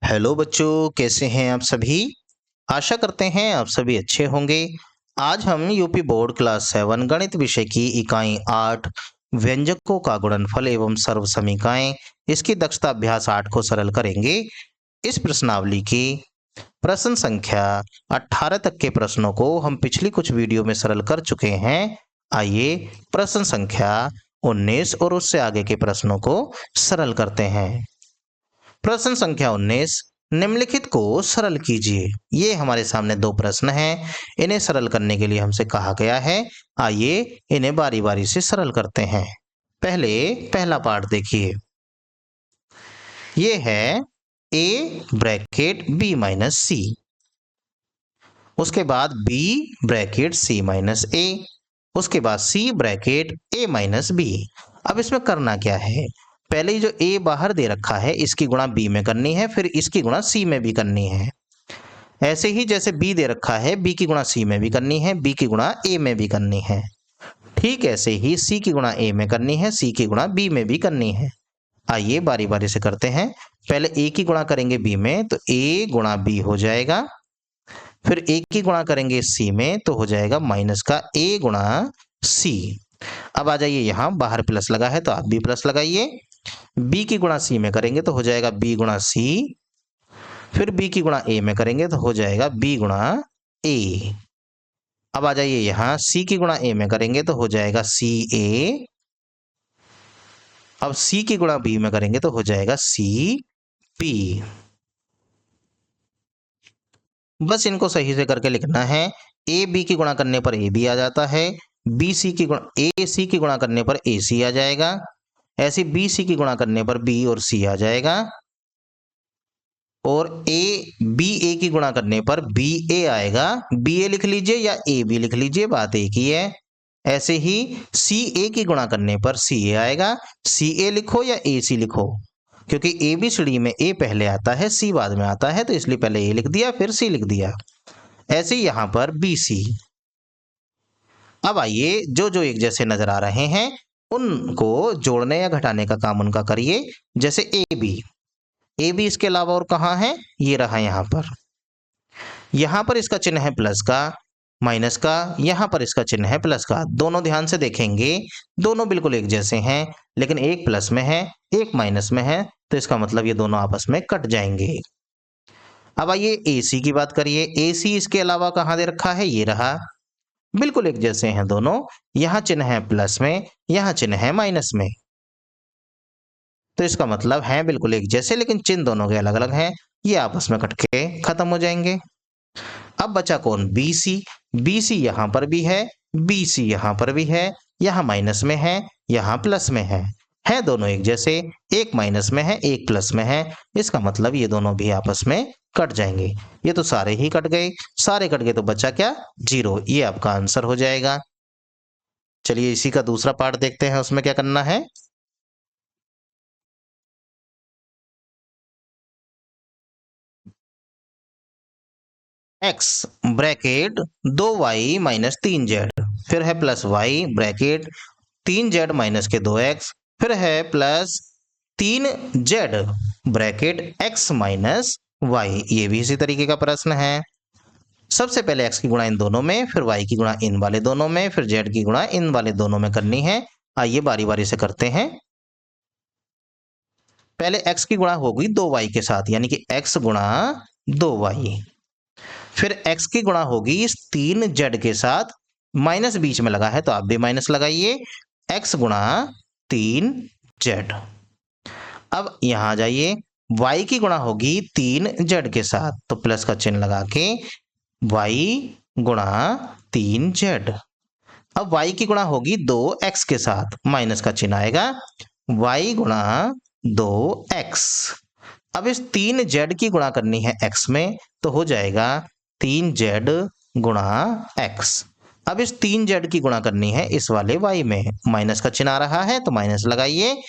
Hello बच्चों, कैसे हैं आप सभी। आशा करते हैं आप सभी अच्छे होंगे। आज हम यूपी बोर्ड क्लास 7 गणित विषय की इकाई 8 व्यंजकों का गुणनफल एवं सर्व समीकरण इसकी दक्षता अभ्यास 8 को सरल करेंगे। इस प्रश्नावली की प्रश्न संख्या 18 तक के प्रश्नों को हम पिछली कुछ वीडियो में सरल कर चुके हैं। आइए प्रश्न संख्या 19 और उससे आगे के प्रश्नों को सरल करते हैं। प्रश्न संख्या 19, निम्नलिखित को सरल कीजिए। ये हमारे सामने दो प्रश्न हैं। इन्हें सरल करने के लिए हमसे कहा गया है। आइए इन्हें बारी बारी से सरल करते हैं। पहला पार्ट देखिए। ये है a ब्रैकेट b माइनस सी, उसके बाद b bracket c minus a, उसके बाद c bracket a minus b। अब इसमें करना क्या है, पहले जो a बाहर दे रखा है इसकी गुणा b में करनी है, फिर इसकी गुणा c में भी करनी है। ऐसे ही जैसे b दे रखा है b की गुणा c में भी करनी है, b की गुणा a में भी करनी है। ठीक ऐसे ही c की गुणा a में करनी है, c की गुणा b में भी करनी है। आइए बारी बारी से करते हैं। पहले a की गुणा करेंगे b में तो a गुणा b हो जाएगा, फिर a की गुणा करेंगे c में तो हो जाएगा माइनस का a गुणा c। अब आ जाइए, यहाँ बाहर प्लस लगा है तो आप भी प्लस लगाइए। b की गुणा c में करेंगे तो हो जाएगा b गुणा c, फिर b की गुणा a में करेंगे तो हो जाएगा b गुणा a। अब आ जाइए, यहाँ c की गुणा a में करेंगे तो हो जाएगा c a, अब c की गुणा b में करेंगे तो हो जाएगा c p। बस इनको सही से करके लिखना है। a b की गुणा करने पर a b आ जाता है, b c की गुणा a c की गुणा करने पर a c आ जाएगा, ऐसे b c की गुणा करने पर b और c आ जाएगा, और a b a की गुणा करने पर b a आएगा। b a लिख लीजिए या a b लिख लीजिए, बात एक ही है। ऐसे ही c a की गुणा करने पर c a आएगा, c a लिखो या a c लिखो, क्योंकि ए बी सी डी में ए पहले आता है सी बाद में आता है, तो इसलिए पहले ए लिख दिया फिर सी लिख दिया। ऐसे ही यहां पर बी सी। अब आइए जो जो एक जैसे नजर आ रहे हैं उनको जोड़ने या घटाने का काम उनका करिए। जैसे ए बी इसके अलावा और कहाँ है, ये रहा यहां पर इसका चिन्ह है प्लस का, माइनस का, यहां पर इसका चिन्ह है प्लस का। दोनों ध्यान से देखेंगे, दोनों बिल्कुल एक जैसे हैं, लेकिन एक प्लस में है एक माइनस में है, तो इसका मतलब ये दोनों आपस में कट जाएंगे। अब आइए AC की बात करिए। AC इसके अलावा कहां दे रखा है, ये रहा, बिल्कुल एक जैसे हैं दोनों। यहां चिन्ह है प्लस में, यहां चिन्ह है माइनस में, तो इसका मतलब है बिल्कुल एक जैसे, लेकिन चिन्ह दोनों के अलग अलग हैं। ये आपस में कट के खत्म हो जाएंगे। अब बचा कौन, BC। BC यहां पर भी है, BC यहां पर भी है, यहां माइनस में है यहां प्लस में है दोनों एक जैसे, एक माइनस में है एक प्लस में है, इसका मतलब ये दोनों भी आपस में कट जाएंगे। ये तो सारे ही कट गए, सारे कट गए तो बचा क्या, 0। ये आपका आंसर हो जाएगा। चलिए इसी का दूसरा पार्ट देखते हैं, उसमें क्या करना है। x bracket 2y minus 3z, फिर है plus y bracket 3z minus के 2x, फिर है plus 3z bracket x minus y। ये भी इसी तरीके का प्रश्न है। सबसे पहले x की गुणा इन दोनों में, फिर y की गुणा इन वाले दोनों में, फिर z की गुणा इन वाले दोनों में करनी है। आइए बारी बारी से करते हैं। पहले x की गुणा होगी 2y के साथ, यानी कि x गुणा 2y, फिर x की गुणा होगी इस 3z के साथ, माइनस बीच में लगा है तो आप भी माइनस लगाइए, x गुणा 3z। अब यहां आ जाइए, y की गुणा होगी 3z के साथ, तो प्लस का चिन्ह लगा के y गुणा 3z। अब y की गुणा होगी 2x के साथ, माइनस का चिन्ह आएगा, y गुणा 2x। अब इस 3z की गुणा करनी है x में, तो हो जाएगा 3z गुणा x। अब इस 3z की गुणा करनी है इस वाले y में, माइनस का चिन्ह आ रहा है तो माइनस लगाइए,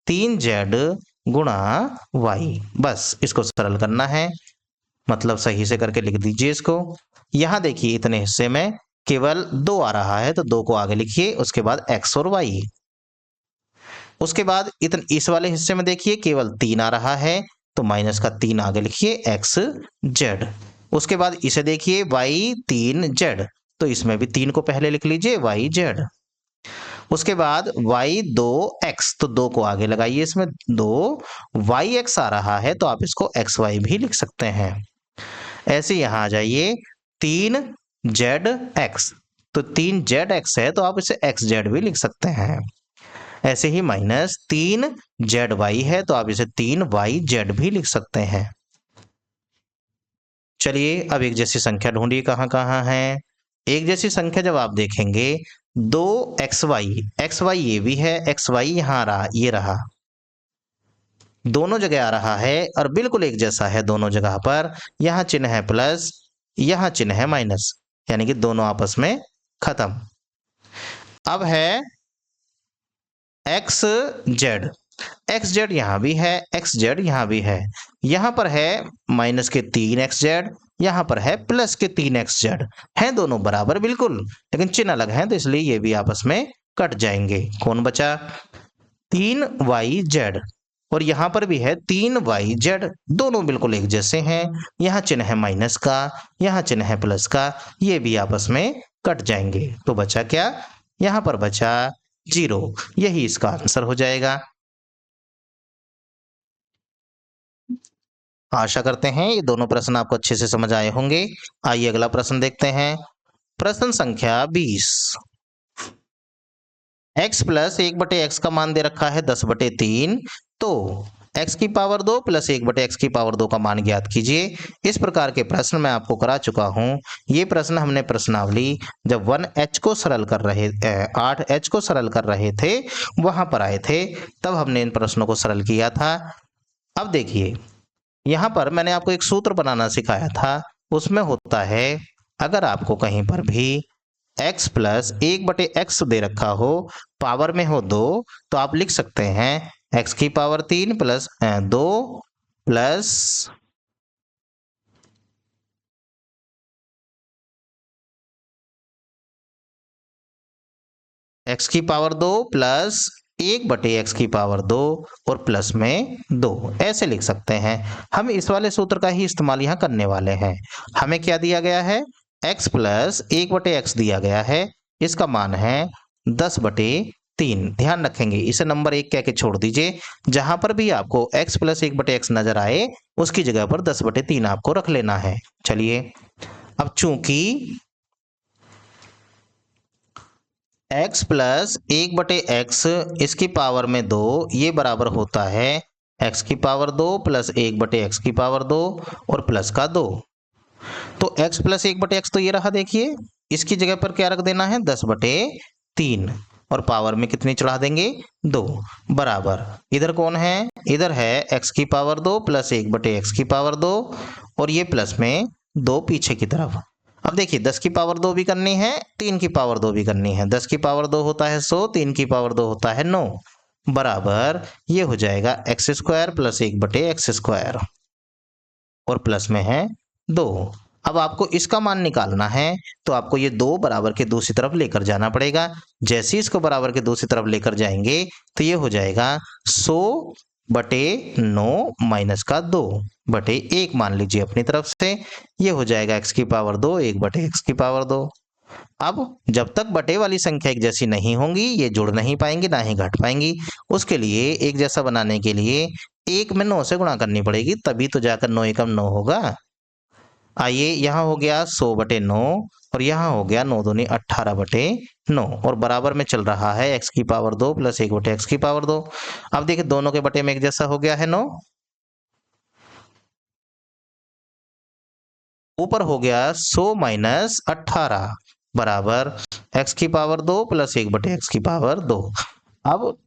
3z गुणा y। बस इसको सरल करना है, मतलब सही से करके लिख दीजिए इसको। यहां देखिए इतने हिस्से में केवल 2 आ रहा है तो 2 को आगे लिखिए, उसके बाद x और y। उसके बाद इस वाले हिस्से में देखिए केवल 3 आ रहा है, तो माइनस का 3 आगे लिखिए एक्स जेड। उसके बाद इसे देखिए वाई 3 जेड, तो इसमें भी 3 को पहले लिख लीजिए वाई जेड। उसके बाद y 2x, तो 2 को आगे लगाइए, इसमें 2 yx आ रहा है तो आप इसको xy भी लिख सकते हैं। ऐसे यहां आ जाइए 3zx, तो 3zx है तो आप इसे xz भी लिख सकते हैं। ऐसे ही माइनस 3zy है तो आप इसे 3yz भी लिख सकते हैं। चलिए अब एक जैसी संख्या ढूंढिए कहां कहां है। एक जैसी संख्या जब आप देखेंगे 2xy ये भी है, xy यहां आ रहा, ये रहा, दोनों जगह आ रहा है और बिल्कुल एक जैसा है दोनों जगह पर। यहां चिन्ह है प्लस, यहां चिन्ह है माइनस, यानी कि दोनों आपस में खत्म। अब है एक्स जेड, एक्स जेड यहां भी है, एक्स जेड यहां भी है। यहां पर है माइनस के 3xz, यहां पर है प्लस के 3xz, हैं दोनों बराबर बिल्कुल, लेकिन चिन्ह अलग हैं तो इसलिए ये भी आपस में कट जाएंगे। कौन बचा? 3yz, और यहां पर भी है 3yz, दोनों बिल्कुल एक जैसे हैं। यहां चिन्ह है माइनस का, यहां चिन्ह है प्लस का, ये भी आपस में कट जाएंगे। तो बचा क्या? यहां पर बचा 0, यही इसका आंसर हो जाएगा। आशा करते हैं ये दोनों प्रश्न आपको अच्छे से समझ आए होंगे। आइए अगला प्रश्न देखते हैं। प्रश्न संख्या 20। x प्लस 1/x का मान दे रखा है 10/3, तो x की पावर 2 प्लस 1/x की पावर 2 का मान ज्ञात कीजिए। इस प्रकार के प्रश्न मैं आपको करा चुका हूं। ये प्रश्न हमने प्रश्नावली जब 1h को सरल कर रहे 8h को सरल कर रहे थे वहां पर आए थे, तब हमने इन प्रश्नों को सरल किया था। अब देखिए यहां पर मैंने आपको एक सूत्र बनाना सिखाया था, उसमें होता है अगर आपको कहीं पर भी x प्लस 1/x दे रखा हो, पावर में हो 2, तो आप लिख सकते हैं x की पावर 3 प्लस 2 प्लस x की पावर 2 प्लस 1/x की पावर 2 और प्लस में 2, ऐसे लिख सकते हैं। हम इस वाले सूत्र का ही इस्तेमाल यहाँ करने वाले हैं। हमें क्या दिया गया है? x प्लस 1/x दिया गया है, इसका मान है 10/3। ध्यान रखेंगे इसे नंबर 1 कह के छोड़ दीजिए। जहां पर भी आपको x प्लस 1/x नजर आए उसकी जगह पर 10/3 आपको रख लेना है। चलिए अब चूंकि x प्लस 1/x इसकी पावर में 2 ये बराबर होता है x की पावर 2 प्लस 1/x की पावर 2 और प्लस का 2। तो x प्लस 1/x तो ये रहा, देखिए इसकी जगह पर क्या रख देना है? 10/3, और पावर में कितनी चढ़ा देंगे? 2 बराबर। इधर कौन है? इधर है x की पावर 2 प्लस 1/x की पावर 2 और ये प्लस में 2 पीछे की तरफ। अब देखिए 10 की पावर 2 भी करनी है, 3 की पावर 2 भी करनी है। 10 की पावर 2 होता है 100, 3 की पावर 2 होता है 9, बराबर ये हो जाएगा x² प्लस 1/x² और प्लस में है 2। अब आपको इसका मान निकालना है तो आपको ये 2 बराबर के दूसरी तरफ लेकर जाना पड़ेगा। जैसे इसको बराबर के दूसरी तरफ लेकर जाएंगे तो ये हो जाएगा 100/9 माइनस का 2/1 मान लीजिए अपनी तरफ से। ये हो जाएगा x की पावर 2 1/x की पावर 2। अब जब तक बटे वाली संख्या एक जैसी नहीं होंगी ये जुड़ नहीं पाएंगी ना ही घट पाएंगी। उसके लिए एक जैसा बनाने के लिए 1 में 9 से गुणा करनी पड़ेगी, तभी तो जाकर 9 एकम 9 होगा। आइए यहाँ हो गया 100/9 और यहाँ हो गया 9 दूनी 18/9 और बराबर में चल रहा है x की पावर 2 प्लस 1/x की पावर 2। अब देखिए दोनों के बटे में एक जैसा हो गया है 9, ऊपर हो गया 100 माइनस 18 बराबर x की पावर 2 प्लस 1/x की पावर 2। अब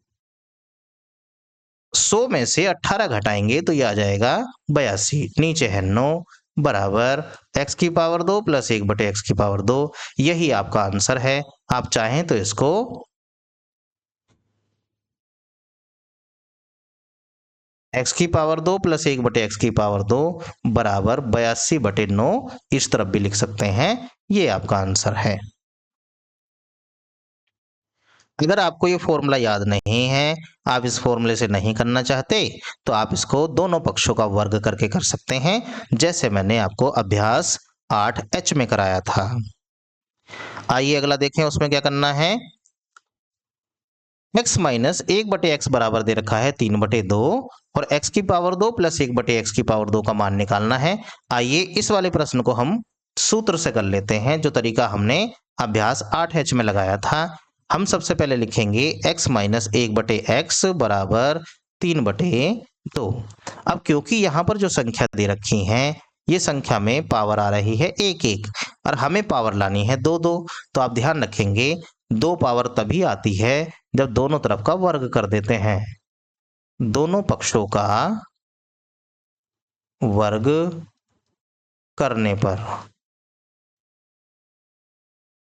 100 में से 18 घटाएंगे तो ये आ जाएगा 82, नीचे है 9 बराबर x की पावर 2 प्लस 1/x की पावर 2। यही आपका आंसर है। आप चाहें तो इसको x की पावर 2 प्लस 1/x की पावर 2 बराबर 82/9 इस तरफ भी लिख सकते हैं। ये आपका आंसर है। अगर आपको ये फॉर्मूला याद नहीं है, आप इस फॉर्मूले से नहीं करना चाहते, तो आप इसको दोनों पक्षों का वर्ग करके कर सकते हैं, जैसे मैंने आपको अभ्यास 8H में कराया था। आइए अगला देखें, उसमें क्या करना है। x माइनस 1/x बराबर दे रखा है 3/2 और x की पावर 2 प्लस 1/x की पावर 2 का मान निकालना है। आइए इस वाले प्रश्न को हम सूत्र से कर लेते हैं, जो तरीका हमने अभ्यास 8H में लगाया था। हम सबसे पहले लिखेंगे x माइनस 1/x बराबर 3/2। अब क्योंकि यहाँ पर जो संख्या दे रखी है, ये संख्या में पावर आ रही है 1-1 और हमें पावर लानी है 2-2, तो आप ध्यान रखेंगे 2 पावर तभी आती है जब दोनों तरफ का वर्ग कर देते हैं। दोनों पक्षों का वर्ग करने पर,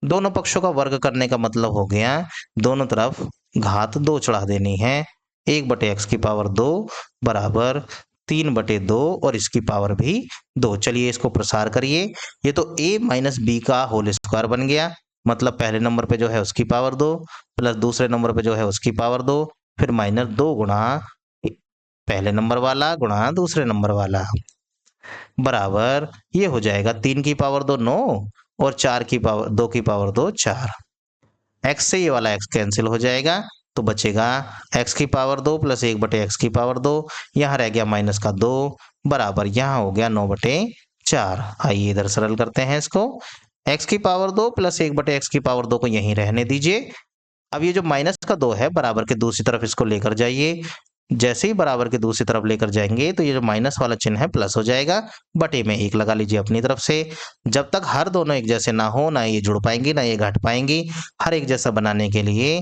दोनों पक्षों का वर्ग करने का मतलब हो गया दोनों तरफ घात 2 चढ़ा देनी है। 1/x की पावर 2 बराबर 3/2 और इसकी पावर भी 2। चलिए इसको प्रसार करिए। ये तो a माइनस बी का होल स्क्वायर बन गया, मतलब पहले नंबर पे जो है उसकी पावर 2 प्लस दूसरे नंबर पे जो है उसकी पावर 2, फिर माइनस 2 गुणा पहले नंबर वाला गुणा दूसरे नंबर वाला, बराबर ये हो जाएगा 3 की पावर 2 9 और 4 की पावर 2 की पावर 2 4। x से ये वाला x कैंसिल हो जाएगा, तो बचेगा x की पावर 2 प्लस 1/x की पावर 2, यहाँ रह गया माइनस का 2 बराबर यहाँ हो गया 9/4। आइए इधर सरल करते हैं इसको। x की पावर 2 प्लस 1/x की पावर 2 को यहीं रहने दीजिए। अब ये जो माइनस का 2 है, बराबर के दूसरी तरफ इसको लेकर जाइए। जैसे ही बराबर के दूसरी तरफ लेकर जाएंगे तो ये जो माइनस वाला चिन्ह है प्लस हो जाएगा, बटे में 1 लगा लीजिए अपनी तरफ से। जब तक हर दोनों एक जैसे ना हो, ना ये जुड़ पाएंगी ना ये घट पाएंगी, हर एक जैसा बनाने के लिए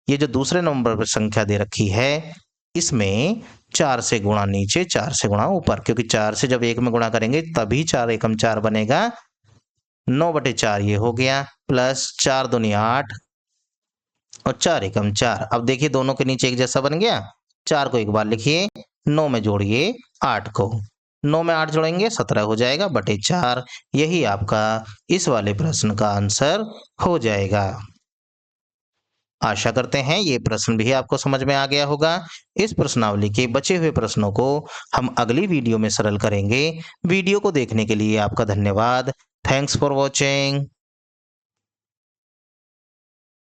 ये जो दूसरे नंबर पर संख्या दे रखी है, इसमें 4 से गुणा नीचे 4 से गुणा ऊपर, क्योंकि 4 से जब 1 में गुणा करेंगे तभी 4 एकम 4 बनेगा। 9/4 ये हो गया, प्लस 4 दूनी 8 और 4 एकम 4। अब देखिए दोनों के नीचे एक जैसा बन गया। 4 को एक बार लिखिए, 9 में जोड़िए 8 को, 9 में 8 जोड़ेंगे 17 हो जाएगा बटे 4। यही आपका इस वाले प्रश्न का आंसर हो जाएगा। आशा करते हैं ये प्रश्न भी आपको समझ में आ गया होगा। इस प्रश्नावली के बचे हुए प्रश्नों को हम अगली वीडियो में सरल करेंगे। वीडियो को देखने के लिए आपका धन्यवाद। Thanks for watching.